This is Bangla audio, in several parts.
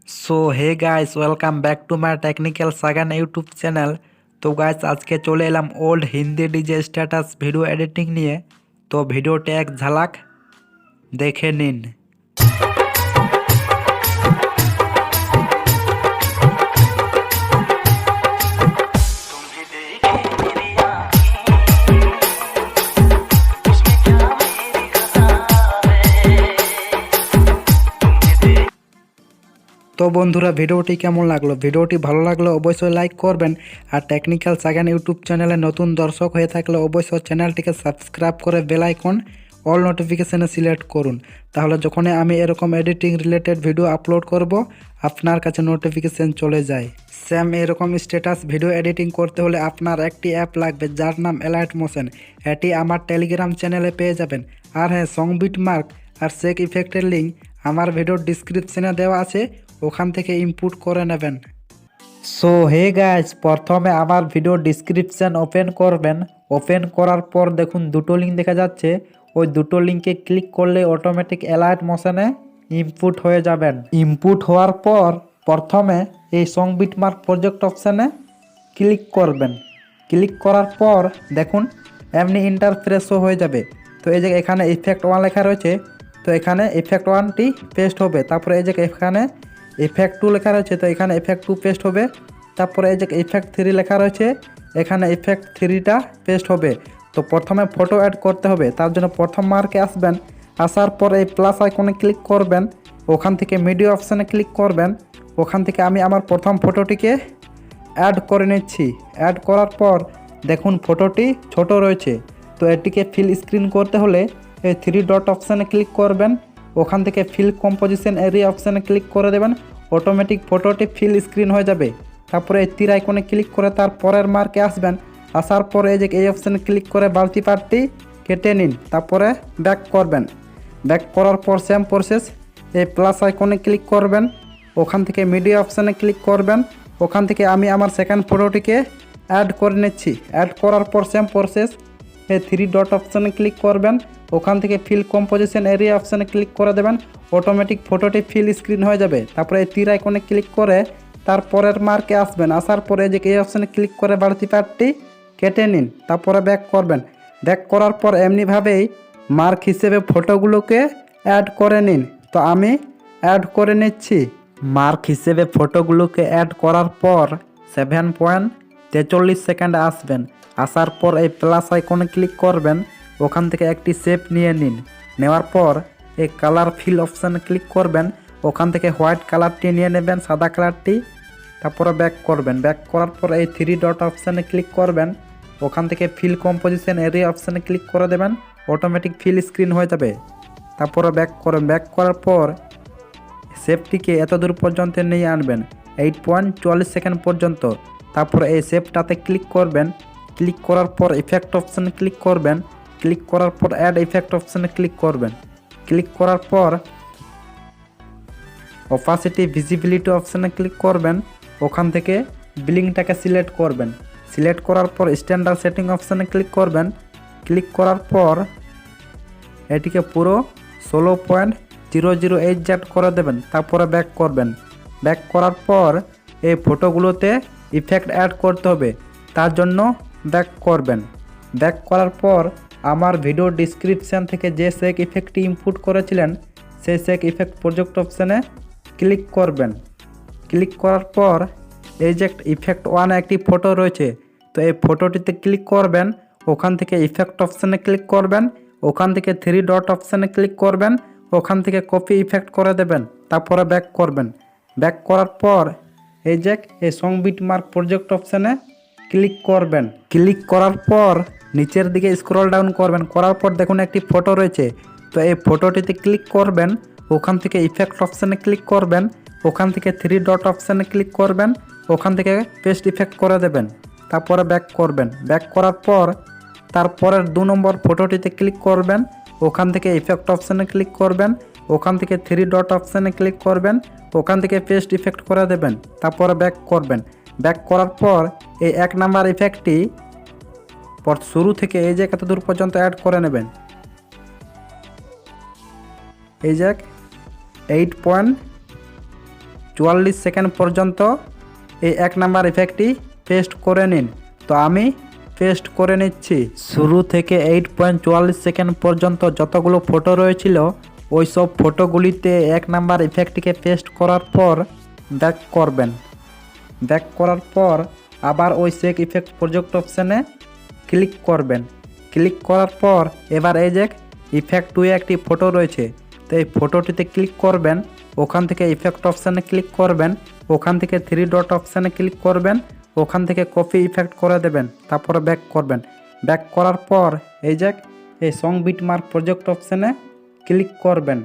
So hey guys, welcome back to my technical Sagen YouTube channel। তো গাইস আজকে চলে এলাম old Hindi DJ status video editing নিয়ে। তো ভিডিওটা এক ঝালাক দেখে নিন। তো বন্ধুরা ভিডিওটি কেমন লাগলো? ভিডিওটি ভালো লাগলে অবশ্যই লাইক করবেন, আর টেকনিক্যাল সাগান ইউটিউব চ্যানেলে নতুন দর্শক হয়ে থাকলে অবশ্যই চ্যানেলটিকে সাবস্ক্রাইব করে বেল আইকন অল নোটিফিকেশানে সিলেক্ট করুন। তাহলে যখনই আমি এরকম এডিটিং রিলেটেড ভিডিও আপলোড করব আপনার কাছে নোটিফিকেশান চলে যায়। সেম এরকম স্ট্যাটাস ভিডিও এডিটিং করতে হলে আপনার একটি অ্যাপ লাগবে যার নাম এলাইট মোশন। এটি আমার টেলিগ্রাম চ্যানেলে পেয়ে যাবেন। আর হ্যাঁ, সং বিট মার্ক আর সেক ইফেক্টের লিঙ্ক আমার ভিডিওর ডিসক্রিপশনে দেওয়া আছে, ওখান থেকে ইনপুট করে নেবেন। সো হে গাইস, প্রথমে আমার ভিডিও ডিসক্রিপশন ওপেন করবেন। ওপেন করার পর দেখুন দুটো লিঙ্ক দেখা যাচ্ছে, ওই দুটো লিঙ্কে ক্লিক করলে অটোমেটিক অ্যালাইট মোশনে ইনপুট হয়ে যাবেন। ইনপুট হওয়ার পর প্রথমে এই সং বিট মার্ক প্রজেক্ট অপশানে ক্লিক করবেন। ক্লিক করার পর দেখুন এমনি ইন্টারফেসও হয়ে যাবে। তো এই যে এখানে ইফেক্ট 1 লেখা রয়েছে, তো এখানে ইফেক্ট 1টি পেস্ট হবে। তারপরে এই যে এখানে ইফেক্ট 2 লেখা রয়েছে, তো এখানে ইফেক্ট 2 পেস্ট হবে। তারপরে এই যে ইফেক্ট 3 লেখা রয়েছে, এখানে ইফেক্ট 3টা পেস্ট হবে। তো প্রথমে ফটো অ্যাড করতে হবে, তার জন্য প্রথম মার্কে আসবেন। আসার পর এই প্লাস আইকনে ক্লিক করবেন, ওখান থেকে মিডিয়া অপশানে ক্লিক করবেন। ওখান থেকে আমি আমার প্রথম ফটোটিকে অ্যাড করে নিচ্ছি। অ্যাড করার পর দেখুন ফটোটি ছোট রয়েছে, তো এটিকে ফিল স্ক্রিন করতে হলে এই 3 ডট অপশানে ক্লিক করবেন। ওখান থেকে ফিল কম্পোজিশন এরিয়া অপশানে ক্লিক করে দেবেন, অটোমেটিক ফটোটি ফিল স্ক্রিন হয়ে যাবে। তারপরে এই তীর আইকনে ক্লিক করে তার পরের মার্কে আসবেন। আসার পরে এই যে এই অপশানে ক্লিক করে বালতি পার্টটি কেটে নিন। তারপরে ব্যাক করবেন। ব্যাক করার পর সেম প্রসেস, এই প্লাস আইকনে ক্লিক করবেন। ওখান থেকে মিডিয়া অপশানে ক্লিক করবেন। ওখান থেকে আমি আমার সেকেন্ড ফটোটিকে অ্যাড করে নিচ্ছি। অ্যাড করার পর সেম প্রসেস, এই 3 ডট অপশানে ক্লিক করবেন। ওখান থেকে ফিল কম্পোজিশন এরিয়া অপশানে ক্লিক করে দেবেন, অটোমেটিক ফটোটি ফিল স্ক্রিন হয়ে যাবে। তারপরে এই তীর আইকনে ক্লিক করে তার পরের মার্কে আসবেন। আসার পরে যে এই অপশানে ক্লিক করে বাড়তি পার্টটি কেটে নিন। তারপরে ব্যাক করবেন। ব্যাক করার পর এমনিভাবেই মার্ক হিসেবে ফটোগুলোকে অ্যাড করে নিন। তো আমি অ্যাড করে নিচ্ছি। মার্ক হিসেবে ফটোগুলোকে অ্যাড করার পর 7.43 সেকেন্ডে আসবেন। আসার পর এই প্লাস আইকনে ক্লিক করবেন। ওখান থেকে একটি শেপ নিয়ে নিন। নেওয়ার পর এই কালার ফিল অপশানে ক্লিক করবেন। ওখান থেকে হোয়াইট কালারটি নিয়ে নেবেন, সাদা কালারটি। তারপরে ব্যাক করবেন। ব্যাক করার পর এই 3 ডট অপশানে ক্লিক করবেন। ওখান থেকে ফিল কম্পোজিশন এরিয়া অপশানে ক্লিক করে দেবেন, অটোমেটিক ফিল স্ক্রিন হয়ে যাবে। তারপরে ব্যাক করবেন। ব্যাক করার পর শেপটিকে এত দূর পর্যন্ত নিয়ে আনবেন, 8.44 সেকেন্ড পর্যন্ত। তারপরে এই শেপটাতে ক্লিক করবেন। ক্লিক করার পর ইফেক্ট অপশানে ক্লিক করবেন। ক্লিক করার পর অ্যাড ইফেক্ট অপশানে ক্লিক করবেন। ক্লিক করার পর অপাসিটি ভিজিবিলিটি অপশানে ক্লিক করবেন। ওখান থেকে ব্লিংটাকে সিলেক্ট করবেন। সিলেক্ট করার পর স্ট্যান্ডার্ড সেটিং অপশানে ক্লিক করবেন। ক্লিক করার পর এটিকে পুরো 16.008 করে দেবেন। তারপরে ব্যাক করবেন। ব্যাক করার পর এই ফটোগুলোতে ইফেক্ট অ্যাড করতে হবে, তার জন্য ব্যাক করবেন। ব্যাক করার পর আমার ভিডিও ডিসক্রিপশান থেকে যে সেক ইফেক্টটি ইনপুট করেছিলেন সেই সেক ইফেক্ট প্রজেক্ট অপশানে ক্লিক করবেন। ক্লিক করার পর এই যে ইফেক্ট 1 একটি ফটো রয়েছে, তো এই ফটোটিতে ক্লিক করবেন। ওখান থেকে ইফেক্ট অপশানে ক্লিক করবেন। ওখান থেকে 3 ডট অপশানে ক্লিক করবেন। ওখান থেকে কপি ইফেক্ট করে দেবেন। তারপরে ব্যাক করবেন। ব্যাক করার পর এই যে এই সং বিট মার্ক প্রজেক্ট অপশানে ক্লিক করবেন। ক্লিক করার পর নিচের দিকে স্ক্রল ডাউন করবেন। করার পর দেখুন একটি ফটো রয়েছে, তো এই ফটোটিতে ক্লিক করবেন। ওখান থেকে ইফেক্ট অপশানে ক্লিক করবেন। ওখান থেকে 3 ডট অপশানে ক্লিক করবেন। ওখান থেকে পেস্ট ইফেক্ট করে দেবেন। তারপরে ব্যাক করবেন। ব্যাক করার পর তারপরের 2 নম্বর ফটোটিতে ক্লিক করবেন। ওখান থেকে ইফেক্ট অপশানে ক্লিক করবেন। ওখান থেকে 3 ডট অপশানে ক্লিক করবেন। ওখান থেকে পেস্ট ইফেক্ট করে দেবেন। তারপরে ব্যাক করবেন। ব্যাক করার পর এই 1 নাম্বার ইফেক্টটি শুরু থেকে এই যে কত দূর পর্যন্ত অ্যাড করে নেবেন। এই যে 8. 44 সেকেন্ড পর্যন্ত এই 1 নাম্বার ইফেক্টটি পেস্ট করে নিন। তো আমি পেস্ট করে নিচ্ছি। শুরু থেকে 8.44 সেকেন্ড পর্যন্ত যতগুলো ফটো রয়েছিল ওই সব ফটোগুলিতে 1 নাম্বার ইফেক্টটিকে পেস্ট করার পর ব্যাক করবেন। ব্যাক করার পর আবার ওই সেক ইফেক্ট প্রজেক্ট অপশানে ক্লিক করবেন। ক্লিক করার পর এবার এই যে ইফেক্ট 2 একটি ফটো রয়েছে, তো এই ফটোটিতে ক্লিক করবেন। ওখান থেকে ইফেক্ট অপশানে ক্লিক করবেন, ওখান থেকে 3 ডট অপশানে ক্লিক করবেন, ওখান থেকে কপি ইফেক্ট করে দেবেন, তারপরে ব্যাক করবেন। ব্যাক করার পর এই যে এই সং বিটমার্ক প্রজেক্ট অপশানে ক্লিক করবেন।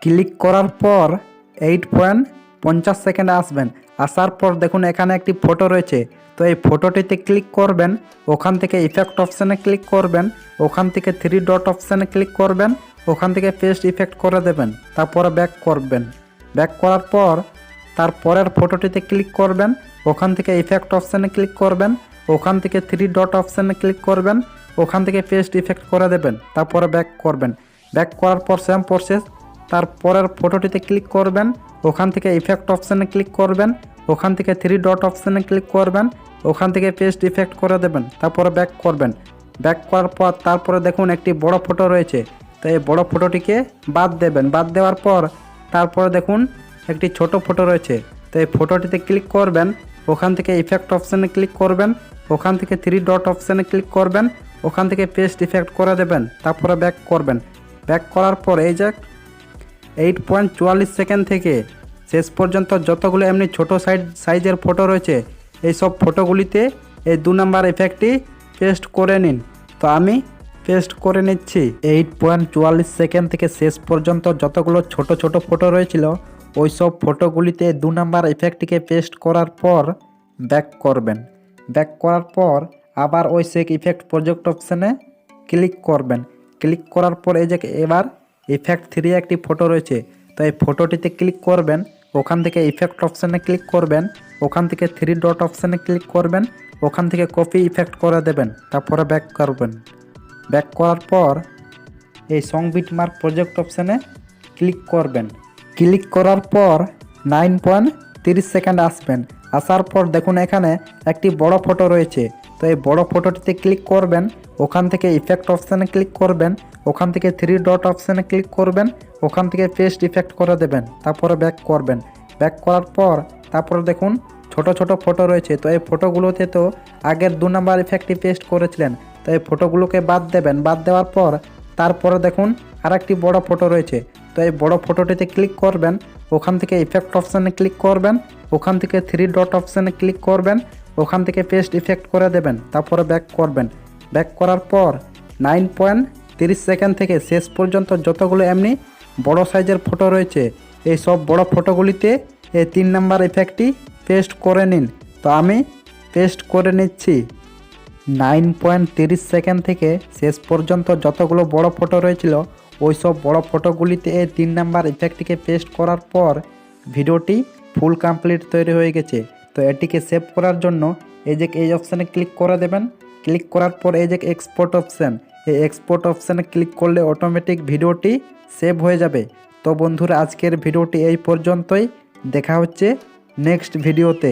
ক্লিক করার পর 8.50 সেকেন্ড আসবেন। আসার পর দেখুন এখানে একটি ফটো রয়েছে, তো এই ফটোটিতে ক্লিক করবেন, ওখান থেকে ইফেক্ট অপশানে ক্লিক করবেন, ওখান থেকে 3 ডট অপশানে ক্লিক করবেন, ওখান থেকে পেস্ট ইফেক্ট করে দেবেন, তারপরে ব্যাক করবেন। ব্যাক করার পর তারপরের ফটোটিতে ক্লিক করবেন, ওখান থেকে ইফেক্ট অপশানে ক্লিক করবেন, ওখান থেকে 3 ডট অপশানে ক্লিক করবেন, ওখান থেকে পেস্ট ইফেক্ট করে দেবেন, তারপরে ব্যাক করবেন। ব্যাক করার পর সেম প্রসেস তারপরের ফটোটিতে ক্লিক করবেন, ওখান থেকে ইফেক্ট অপশানে ক্লিক করবেন, ওখান থেকে 3 ডট অপশানে ক্লিক করবেন, ওখান থেকে পেস্ট ইফেক্ট করে দেবেন, তারপরে ব্যাক করবেন। ব্যাক করার পর তারপরে দেখুন একটি বড় ফটো রয়েছে, তো এই বড় ফটোটিকে বাদ দেবেন। বাদ দেওয়ার পর তারপরে দেখুন একটি ছোট ফটো রয়েছে, তো এই ফটোটিতে ক্লিক করবেন, ওখান থেকে ইফেক্ট অপশানে ক্লিক করবেন, ওখান থেকে 3 ডট অপশানে ক্লিক করবেন, ওখান থেকে পেস্ট ইফেক্ট করে দেবেন, তারপরে ব্যাক করবেন। ব্যাক করার পর এই যে 8.44 সেকেন্ড থেকে শেষ পর্যন্ত যতগুলো এমনি ছোট সাইজের ফটো রয়েছে এই সব ফটোগুলিতে এই 2 নাম্বার ইফেক্টটি পেস্ট করে নিন। তো আমি পেস্ট করে নিচ্ছি। 8.44 সেকেন্ড থেকে শেষ পর্যন্ত যতগুলো ছোট ছোট ফটো রয়েছিল ওই সব ফটোগুলিতে 2 নাম্বার ইফেক্টটিকে পেস্ট করার পর ব্যাক করবেন। ব্যাক করার পর আবার ওই সেক ইফেক্ট প্রজেক্ট অপশানে ক্লিক করবেন। ক্লিক করার পর এই যে এবার ইফেক্ট 3 একটি ফটো রয়েছে, তো এই ফটোটিতে ক্লিক করবেন, ওখান থেকে ইফেক্ট অপশানে ক্লিক করবেন, ওখান থেকে 3 ডট অপশানে ক্লিক করবেন, ওখান থেকে কপি ইফেক্ট করে দেবেন, তারপরে ব্যাক করবেন। ব্যাক করার পর এই সং বিটমার্ক প্রজেক্ট অপশানে ক্লিক করবেন। ক্লিক করার পর 9.30 সেকেন্ড আসবেন। আসার পর দেখুন এখানে একটি বড় ফটো রয়েছে, তো এই বড় ফটোটিতে ক্লিক করবেন, ওখান থেকে ইফেক্ট অপশানে ক্লিক করবেন, ওখান থেকে 3 ডট অপশানে ক্লিক করবেন, ওখান থেকে পেস্ট ইফেক্ট করে দেবেন, তারপরে ব্যাক করবেন। ব্যাক করার পর তারপরে দেখুন ছোট ছোট ফটো রয়েছে, তো এই ফটোগুলোতে তো আগের 2 নাম্বার ইফেক্টটি পেস্ট করেছিলেন, তো এই ফটোগুলোকে বাদ দেবেন। বাদ দেওয়ার পর তারপরে দেখুন আরেকটি বড় ফটো রয়েছে, তো এই বড় ফটোটিতে ক্লিক করবেন, ওখান থেকে ইফেক্ট অপশানে ক্লিক করবেন, ওখান থেকে 3 ডট অপশানে ক্লিক করবেন, ওখান থেকে পেস্ট ইফেক্ট করে দেবেন, তারপরে ব্যাক করবেন। ব্যাক করার পর 9.30 সেকেন্ড থেকে শেষ পর্যন্ত যতগুলো এমনি বড় সাইজের ফটো রয়েছে এই সব বড় ফটোগুলিতে এই 3 নাম্বার ইফেক্টটি পেস্ট করে নিন। তো আমি পেস্ট করে নিচ্ছি। 9.30 সেকেন্ড থেকে শেষ পর্যন্ত যতগুলো বড় ফটো রয়েছিল ওই সব বড় ফটোগুলিতে এই 3 নাম্বার ইফেক্টটিকে পেস্ট করার পর ভিডিওটি ফুল কমপ্লিট তৈরি হয়ে গেছে। তো এটিকে সেভ করার জন্য এই অপশানে ক্লিক করে দেবেন। ক্লিক করার পর এই যে এক্সপোর্ট অপশান, এই এক্সপোর্ট অপশানে ক্লিক করলে অটোমেটিক ভিডিওটি সেভ হয়ে যাবে। তো বন্ধুরা আজকের ভিডিওটি এই পর্যন্তই, দেখা হচ্ছে নেক্সট ভিডিওতে।